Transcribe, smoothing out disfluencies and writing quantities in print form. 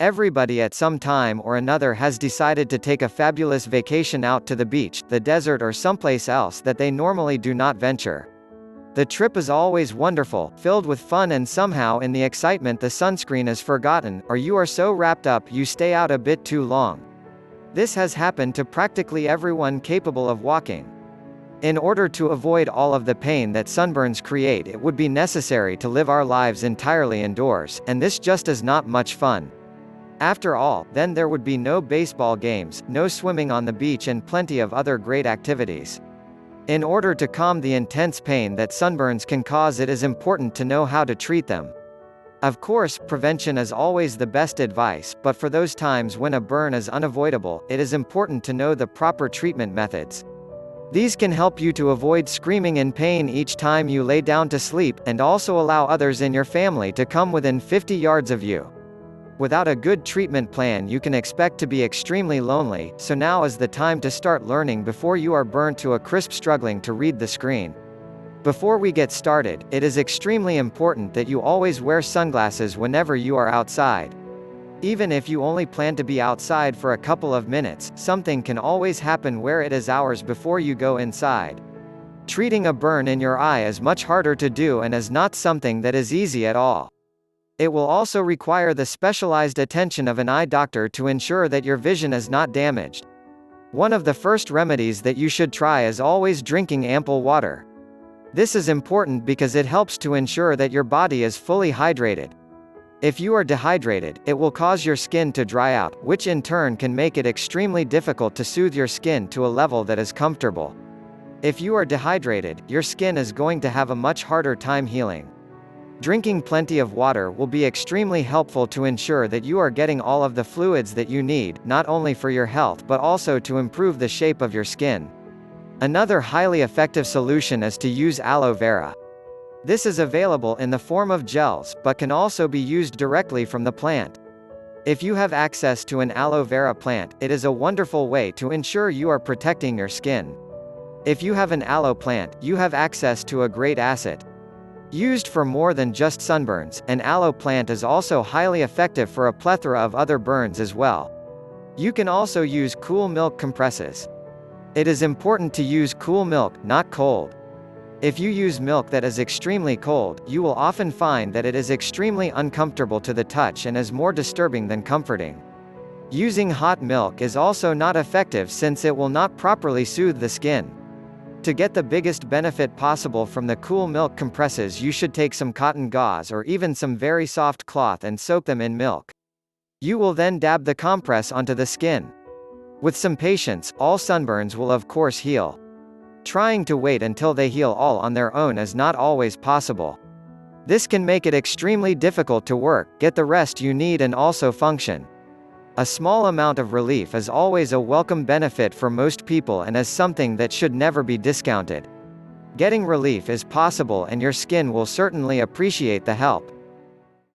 Everybody at some time or another has decided to take a fabulous vacation out to the beach, the desert or someplace else that they normally do not venture. The trip is always wonderful, filled with fun, and somehow in the excitement the sunscreen is forgotten, or you are so wrapped up you stay out a bit too long. This has happened to practically everyone capable of walking. In order to avoid all of the pain that sunburns create, it would be necessary to live our lives entirely indoors, and this just is not much fun. After all, then there would be no baseball games, no swimming on the beach, and plenty of other great activities. In order to calm the intense pain that sunburns can cause, it is important to know how to treat them. Of course, prevention is always the best advice, but for those times when a burn is unavoidable, it is important to know the proper treatment methods. These can help you to avoid screaming in pain each time you lay down to sleep, and also allow others in your family to come within 50 yards of you. Without a good treatment plan, you can expect to be extremely lonely, so now is the time to start learning before you are burnt to a crisp struggling to read the screen. Before we get started, it is extremely important that you always wear sunglasses whenever you are outside. Even if you only plan to be outside for a couple of minutes, something can always happen where it is hours before you go inside. Treating a burn in your eye is much harder to do and is not something that is easy at all. It will also require the specialized attention of an eye doctor to ensure that your vision is not damaged. One of the first remedies that you should try is always drinking ample water. This is important because it helps to ensure that your body is fully hydrated. If you are dehydrated, it will cause your skin to dry out, which in turn can make it extremely difficult to soothe your skin to a level that is comfortable. If you are dehydrated, your skin is going to have a much harder time healing. Drinking plenty of water will be extremely helpful to ensure that you are getting all of the fluids that you need, not only for your health but also to improve the shape of your skin. Another highly effective solution is to use aloe vera. This is available in the form of gels, but can also be used directly from the plant. If you have access to an aloe vera plant, it is a wonderful way to ensure you are protecting your skin. If you have an aloe plant, you have access to a great asset. Used for more than just sunburns, an aloe plant is also highly effective for a plethora of other burns as well. You can also use cool milk compresses. It is important to use cool milk, not cold. If you use milk that is extremely cold, you will often find that it is extremely uncomfortable to the touch and is more disturbing than comforting. Using hot milk is also not effective since it will not properly soothe the skin. To get the biggest benefit possible from the cool milk compresses, you should take some cotton gauze or even some very soft cloth and soak them in milk. You will then dab the compress onto the skin. With some patience, all sunburns will of course heal. Trying to wait until they heal all on their own is not always possible. This can make it extremely difficult to work, get the rest you need, and also function. A small amount of relief is always a welcome benefit for most people and is something that should never be discounted. Getting relief is possible and your skin will certainly appreciate the help.